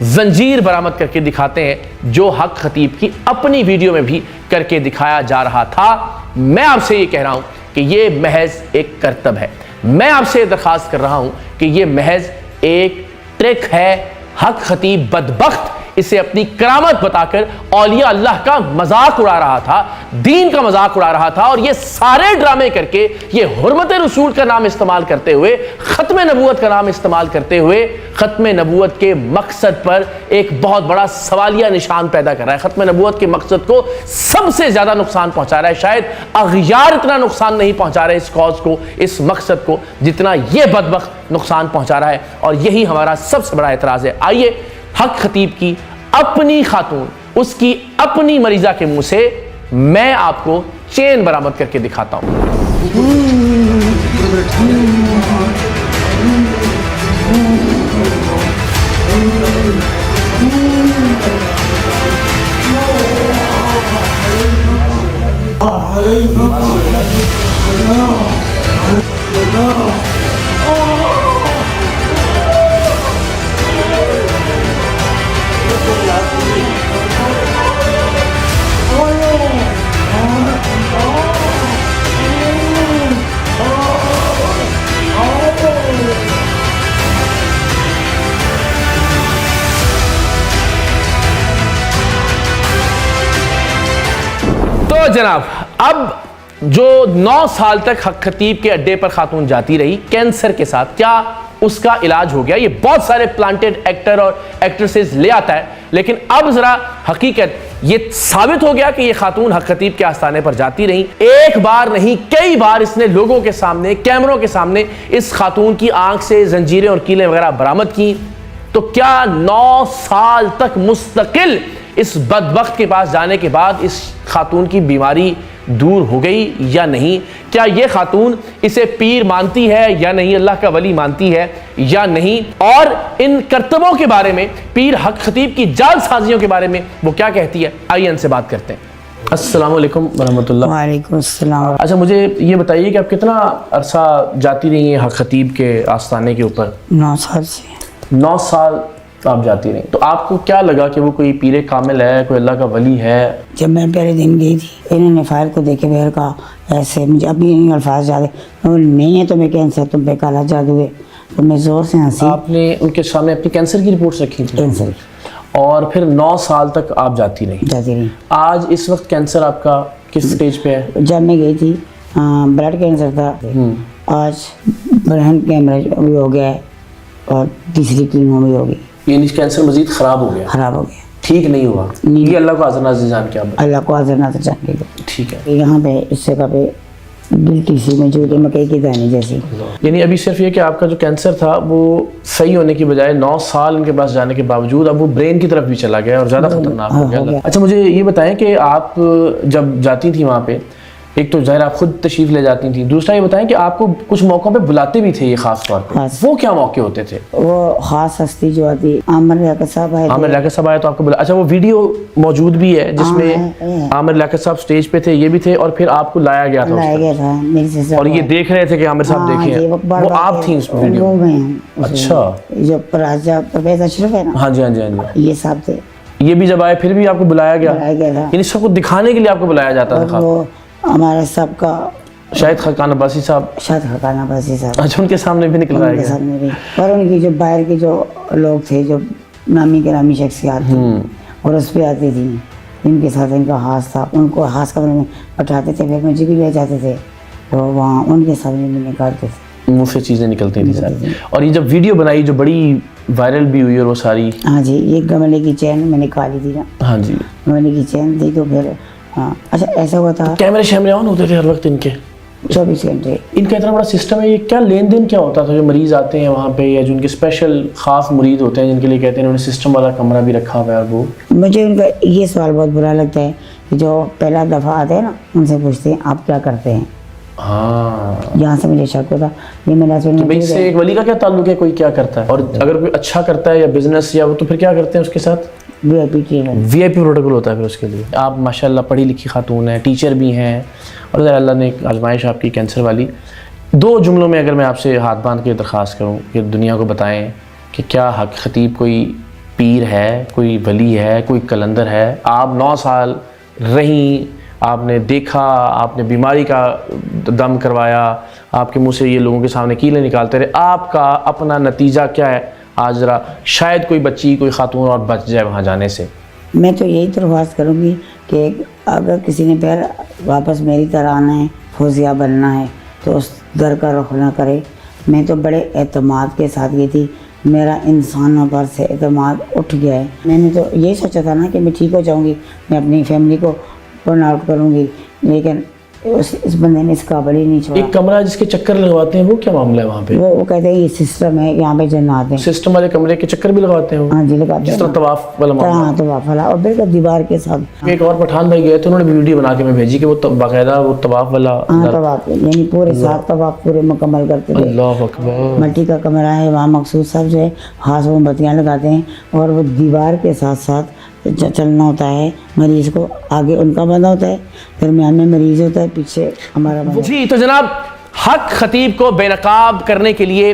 زنجیر برآمد کر کے دکھاتے ہیں جو حق خطیب کی اپنی ویڈیو میں بھی کر کے دکھایا جا رہا تھا۔ میں آپ سے یہ کہہ رہا ہوں کہ یہ محض ایک کرتب ہے، میں آپ سے درخواست کر رہا ہوں کہ یہ محض ایک ٹرک ہے۔ حق خطیب بدبخت اسے اپنی کرامت بتا کر اولیاء اللہ کا مذاق اڑا رہا تھا، دین کا مذاق اڑا رہا تھا، اور یہ سارے ڈرامے کر کے، یہ حرمت رسول کا نام استعمال کرتے ہوئے، ختم نبوت کا نام استعمال کرتے ہوئے ختم نبوت کے مقصد پر ایک بہت بڑا سوالیہ نشان پیدا کر رہا ہے۔ ختم نبوت کے مقصد کو سب سے زیادہ نقصان پہنچا رہا ہے۔ شاید اغیار اتنا نقصان نہیں پہنچا رہے اس کاز کو، اس مقصد کو، جتنا یہ بدبخت نقصان پہنچا رہا ہے، اور یہی ہمارا سب سے بڑا اعتراض ہے۔ آئیے حق خطیب کی اپنی خاتون، اس کی اپنی مریضہ کے منہ سے میں آپ کو چین برآمد کر کے دکھاتا ہوں۔ تو جناب، اب جو 9 سال تک حق خطیب کے اڈے پر خاتون جاتی رہی کینسر کے ساتھ، کیا اس کا علاج ہو گیا؟ یہ بہت سارے پلانٹڈ ایکٹر اور ایکٹریسز لے آتا ہے، لیکن اب ذرا حقیقت یہ ثابت ہو گیا کہ یہ خاتون حق خطیب کے آستانے پر جاتی رہی۔ ایک بار نہیں، کئی بار اس نے لوگوں کے سامنے، کیمروں کے سامنے اس خاتون کی آنکھ سے زنجیریں اور کیلیں وغیرہ برآمد کی۔ تو کیا 9 سال تک مستقل اس بدبخت کے پاس جانے کے بعد اس خاتون کی بیماری دور ہو گئی یا نہیں؟ کیا یہ خاتون اسے پیر مانتی ہے یا نہیں، اللہ کا ولی مانتی ہے یا نہیں؟ اور ان کرتبوں کے بارے میں، پیر حق خطیب کی جعل سازیوں کے بارے میں وہ کیا کہتی ہے؟ آئیے ان سے بات کرتے ہیں۔ السلام علیکم ورحمۃ اللہ۔ وعلیکم السلام۔ اچھا، مجھے یہ بتائیے کہ آپ کتنا عرصہ جاتی رہی ہیں حق خطیب کے آستانے کے اوپر؟ 9 سال سے۔ 9 سال آپ جاتی رہی، تو آپ کو کیا لگا کہ وہ کوئی پیر کامل ہے، کوئی اللہ کا ولی ہے؟ جب میں پہلے دن گئی تھی، انہوں نے فائل کو دیکھے بہر کہا ایسے، مجھے ابھی ان الفاظ یاد ہے، نہیں ہے تمہیں کینسر، تم پہ کالا جادو ہے، تو میں زور سے ہنسی۔ آپ نے ان کے سامنے اپنی کینسر کی رپورٹس رکھی تھی؟ کینسر۔ اور پھر 9 سال تک آپ جاتی رہی۔ آج اس وقت کینسر آپ کا کس سٹیج پہ ہے؟ جب میں گئی تھی بلڈ کینسر تھا، آج برہن کیمریج بھی ہو گیا ہے اور تیسری کیمو بھی ہو گئی۔ یعنی کینسر مزید خراب ہو گیا؟ خراب ہو گیا، ٹھیک نہیں ہوا؟ یہ اللہ کو حاضر ناظر جان کے آپ اللہ کو حاضر ناظر جان کے۔ ٹھیک ہے۔ یہاں پہ اس جگہ پہ گلٹی سی موجود ہے، مکئی کی دانے جیسی۔ یعنی ابھی صرف یہ کہ آپ کا جو کینسر تھا وہ صحیح ہونے کی بجائے 9 سال ان کے پاس جانے کے باوجود اب وہ برین کی طرف بھی چلا گیا اور زیادہ خطرناک ہو گیا۔ اچھا، مجھے یہ بتائیں کہ آپ جب جاتی تھی وہاں پہ، ایک تو ظاہر آپ خود تشریف لے جاتی تھیں، دوسرا یہ بتائیں کہ آپ کو کچھ موقعوں پہ بلاتے بھی تھے یہ خاص طور پہ، وہ کیا موقع ہوتے تھے؟ وہ خاص ہستی جو آتی، عامر لیاقت صاحب آئے تھے۔ عامر لیاقت صاحب آئے تو آپ کو بلا؟ اچھا، وہ ویڈیو موجود بھی ہے جس میں عامر لیاقت صاحب سٹیج پہ تھے، یہ بھی تھے، اور پھر آپ کو لایا گیا تھا میری سسٹر، اور یہ دیکھ رہے تھے کہ عامر صاحب دیکھیں، وہ آپ تھیں اس ویڈیو میں؟ اچھا، جو راجہ پرویز اشرف ہے نا، ہاں جی ہاں جی ہاں جی، یہ صاحب تھے۔ یہ بھی جب آئے پھر بھی آپ کو بلایا گیا تھا؟ یعنی سب کو دکھانے کے لیے آپ کو بلایا جاتا تھا؟ وہ ہمارے سب کا شاہد خاقان عباسی صاحب، شاہد خاقان عباسی صاحب، اچھا، ان کے سامنے بھی نکل رہا ہے؟ سامنے بھی، اور ان کی جو باہر کے جو لوگ تھے، جو نامی گرامی شخصیات تھے، اور اس پہ آتی تھی، ان کے ساتھ ان کا ہاتھ تھا، ان کو خاص کمرے میں بٹھاتے تھے، پھر مجھے بھی لے جاتے تھے، تو وہاں ان کے سامنے بھی نکالتے تھے، منہ سے چیزیں نکلتی تھی ساری۔ اور یہ جب ویڈیو بنائی جو بڑی وائرل بھی ہوئی اور وہ ساری، ہاں جی، یہ گملے کی چین میں نکالی تھی نا، ہاں جی، گملے کی چین تھی، تو پھر اچھا ایسا ہوا تھا، کیمرے شیمرے آن ہوتے تھے ہر وقت ان کے 24 گھنٹے۔ ان کا اتنا بڑا سسٹم ہے، یہ کیا لین دین کیا ہوتا تھا؟ جو مریض آتے ہیں وہاں پہ، یا جو ان کے اسپیشل خاص مرید ہوتے ہیں جن کے لیے کہتے ہیں انہوں نے سسٹم والا کمرہ بھی رکھا ہوا ہے، اور وہ مجھے ان کا یہ سوال بہت برا لگتا ہے کہ جو پہلا دفعہ آتے ہیں نا، ان سے پوچھتے ہیں آپ کیا کرتے ہیں؟ ہاں، یہاں سے مجھے شک ہوتا یہ میرا بھائی اس سے ایک ولی کا کیا تعلق ہے؟ کوئی کیا کرتا ہے؟ اور اگر کوئی اچھا کرتا ہے یا بزنس یا وہ، تو پھر کیا کرتے ہیں اس کے ساتھ؟ وی آئی پی ٹریٹمنٹ، وی آئی پی پروٹوکول ہوتا ہے پھر اس کے لیے۔ آپ ماشاءاللہ پڑھی لکھی خاتون ہیں، ٹیچر بھی ہیں، اور اللہ نے ایک آزمائش آپ کی کینسر والی۔ 2 جملوں میں اگر میں آپ سے ہاتھ باندھ کے درخواست کروں کہ دنیا کو بتائیں کہ کیا حق خطیب کوئی پیر ہے, کوئی ولی ہے, کوئی کلندر ہے. آپ 9 سال رہیں, آپ نے دیکھا, آپ نے بیماری کا دم کروایا, آپ کے منہ سے یہ لوگوں کے سامنے کیلیں نکالتے رہے, آپ کا اپنا نتیجہ کیا ہے؟ آج ذرا شاید کوئی بچی, کوئی خاتون اور بچ جائے وہاں جانے سے. میں تو یہی درخواست کروں گی کہ اگر کسی نے پھر واپس میری طرح آنا ہے, فوزیہ بننا ہے, تو اس در کا رخ نہ کرے. میں تو بڑے اعتماد کے ساتھ گئی تھی, میرا انسانوں پر سے اعتماد اٹھ گیا ہے. میں نے تو یہی سوچا تھا نا کہ میں ٹھیک ہو جاؤں گی, میں اپنی فیملی کو پرن آؤٹ کروں گی, لیکن اس بندے نے اس قابل ہی نہیں چھوڑا. ایک کمرہ جس کے چکر لگواتے ہیں, وہ کیا معاملہ ہے وہاں پہ؟ وہ کہتے ہیں یہ سسٹم ہے, یہاں پہ جنات ہیں. سسٹم والے کمرے کے چکر بھی لگواتے ہیں وہ؟ ہاں جی لگاتے ہیں, جس طرح طواف والا معاملہ. ہاں طواف والا, اور بالکل دیوار کے ساتھ. ایک اور پٹھان بھائی گئے تھے, انہوں نے ویڈیو بنا کے میں بھیجی کہ وہ باقاعدہ وہ طواف والا. ہاں طواف, یعنی پورے 7 طواف پورے مکمل کرتے تھے. اللہ اکبر. مٹی کا کمرہ ہے, وہاں مخصوص صاحب جو ہے ہاتھ میں بتیاں لگاتے ہیں, اور وہ دیوار کے ساتھ ساتھ چلنا ہوتا ہے. مریض کو آگے ان کا بندہ ہوتا ہے, درمیان میں مریض ہوتا ہے, پیچھے ہمارا بندہ. جی تو جناب, حق خطیب کو بے نقاب کرنے کے لیے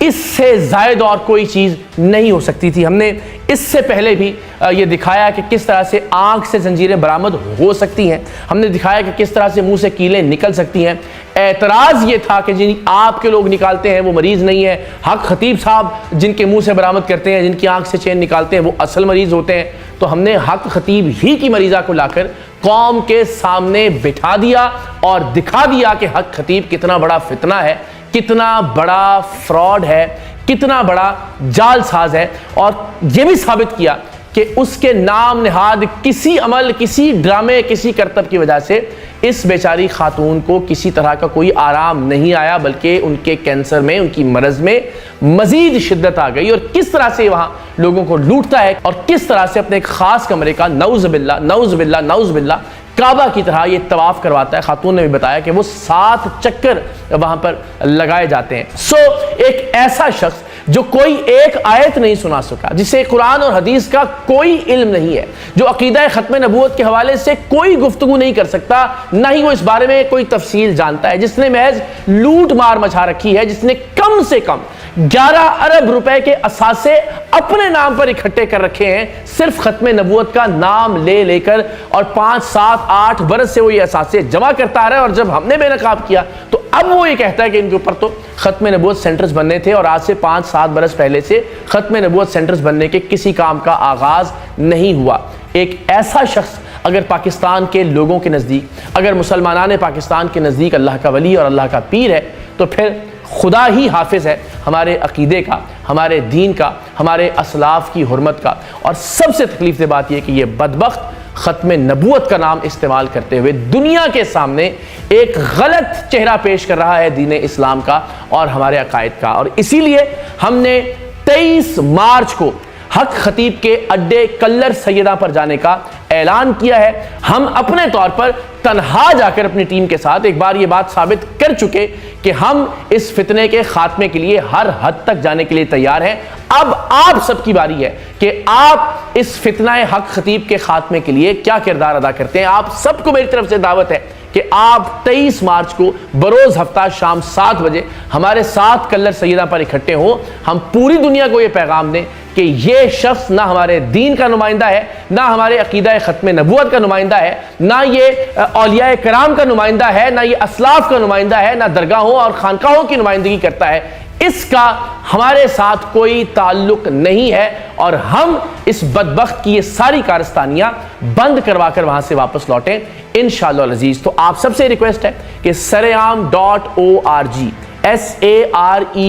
اس سے زائد اور کوئی چیز نہیں ہو سکتی تھی. ہم نے اس سے پہلے بھی یہ دکھایا کہ کس طرح سے آنکھ سے زنجیریں برآمد ہو سکتی ہیں, ہم نے دکھایا کہ کس طرح سے منہ سے کیلیں نکل سکتی ہیں. اعتراض یہ تھا کہ جن آپ کے لوگ نکالتے ہیں وہ مریض نہیں ہے, حق خطیب صاحب جن کے منہ سے برآمد کرتے ہیں, جن کی آنکھ سے چین نکالتے ہیں, وہ اصل مریض ہوتے ہیں. تو ہم نے حق خطیب ہی کی مریضہ کو لا کر قوم کے سامنے بٹھا دیا اور دکھا دیا کہ حق خطیب کتنا بڑا فتنہ ہے, کتنا بڑا فراڈ ہے, کتنا بڑا جال ساز ہے. اور یہ بھی ثابت کیا کہ اس کے نام نہاد کسی عمل, کسی ڈرامے, کسی کرتب کی وجہ سے اس بیچاری خاتون کو کسی طرح کا کوئی آرام نہیں آیا, بلکہ ان کے کینسر میں, ان کی مرض میں مزید شدت آ گئی. اور کس طرح سے وہاں لوگوں کو لوٹتا ہے, اور کس طرح سے اپنے ایک خاص کمرے کا نعوذ باللہ نعوذ باللہ نعوذ باللہ کعبہ کی طرح یہ طواف کرواتا ہے. خاتون نے بھی بتایا کہ وہ 7 چکر وہاں پر لگائے جاتے ہیں. سو ایک ایسا شخص جو کوئی ایک آیت نہیں سنا سکا, جسے قرآن اور حدیث کا کوئی علم نہیں ہے, جو عقیدہ ختم نبوت کے حوالے سے کوئی گفتگو نہیں کر سکتا, نہ ہی وہ اس بارے میں کوئی تفصیل جانتا ہے, جس نے محض لوٹ مار مچا رکھی ہے, جس نے کم سے کم 11 ارب روپے کے اثاثے اپنے نام پر اکٹھے کر رکھے ہیں, صرف ختم نبوت کا نام لے لے کر, اور 5 7 8 برس سے وہ یہ اثاثے جمع کرتا آ رہا ہے. اور جب ہم نے بے نقاب کیا تو اب وہ یہ کہتا ہے کہ ان کے اوپر تو ختم نبوت سینٹرز بننے تھے, اور آج سے 5 7 برس پہلے سے ختم نبوت سینٹرز بننے کے کسی کام کا آغاز نہیں ہوا. ایک ایسا شخص اگر پاکستان کے لوگوں کے نزدیک, اگر مسلمانان پاکستان کے نزدیک اللہ کا ولی اور اللہ کا پیر ہے, تو پھر خدا ہی حافظ ہے ہمارے عقیدے کا, ہمارے دین کا, ہمارے اسلاف کی حرمت کا. اور سب سے تکلیف دہ بات یہ کہ یہ بدبخت ختم نبوت کا نام استعمال کرتے ہوئے دنیا کے سامنے ایک غلط چہرہ پیش کر رہا ہے دین اسلام کا اور ہمارے عقائد کا. اور اسی لیے ہم نے 23 مارچ کو حق خطیب کے اڈے کلر سیدہ پر جانے کا اعلان کیا ہے. ہم اپنے طور پر تنہا جا کر اپنی ٹیم کے ساتھ ایک بار یہ بات ثابت کر چکے کہ ہم اس فتنے کے خاتمے کے لیے ہر حد تک جانے کے لیے تیار ہیں. اب آپ سب کی باری ہے کہ آپ اس فتنہ حق خطیب کے خاتمے کے لیے کیا کردار ادا کرتے ہیں. آپ سب کو میری طرف سے دعوت ہے کہ آپ 23 مارچ کو بروز ہفتہ شام 7 بجے ہمارے ساتھ کلر سیدہ پر اکٹھے ہوں. ہم پوری دنیا کو یہ پیغام دیں کہ یہ شخص نہ ہمارے دین کا نمائندہ ہے, نہ ہمارے عقیدہ ختم نبوت کا نمائندہ ہے, نہ یہ اولیاء کرام کا نمائندہ ہے, نہ یہ اسلاف کا نمائندہ ہے, نہ درگاہوں اور خانقاہوں کی نمائندگی کرتا ہے. اس کا ہمارے ساتھ کوئی تعلق نہیں ہے, اور ہم اس بدبخت کی یہ ساری کارستانیاں بند کروا کر وہاں سے واپس لوٹیں انشاءاللہ العزیز. تو آپ سب سے ریکویسٹ ہے کہ saream.org SAREAAM.org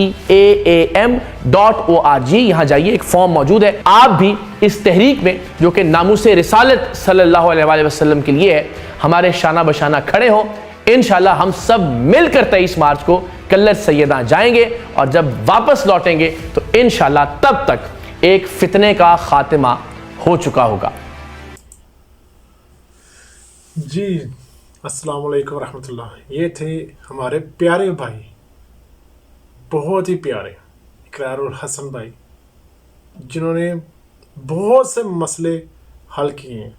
یہاں جائیے, ایک فارم موجود ہے. آپ بھی اس تحریک میں جو کہ ناموس رسالت صلی اللہ علیہ وآلہ وسلم کے لیے ہے, ہمارے شانہ بشانہ کھڑے ہوں. انشاءاللہ ہم سب مل کر 23 مارچ کو کلر سیدہ جائیں گے, اور جب واپس لوٹیں گے تو انشاءاللہ تب تک ایک فتنے کا خاتمہ ہو چکا ہوگا. جی السلام علیکم ورحمۃ اللہ. یہ تھے ہمارے پیارے بھائی, بہت ہی پیارے اقرار الحسن بھائی, جنہوں نے بہت سے مسئلے حل کیے ہیں.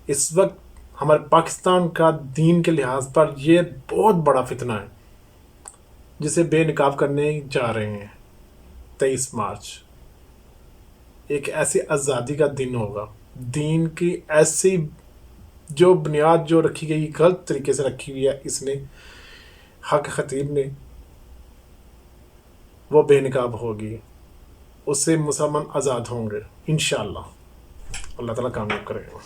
اس وقت ہمارے پاکستان کا دین کے لحاظ پر یہ بہت بڑا فتنہ ہے جسے بے نقاب کرنے جا رہے ہیں 23 مارچ. ایک ایسی آزادی کا دن ہوگا. دین کی ایسی جو بنیاد جو رکھی گئی غلط طریقے سے رکھی ہوئی ہے اس نے حق خطیب نے, وہ بے نقاب ہوگی, اس سے مسلمان آزاد ہوں گے انشاءاللہ. اللہ تعالیٰ کامیاب کرے گا.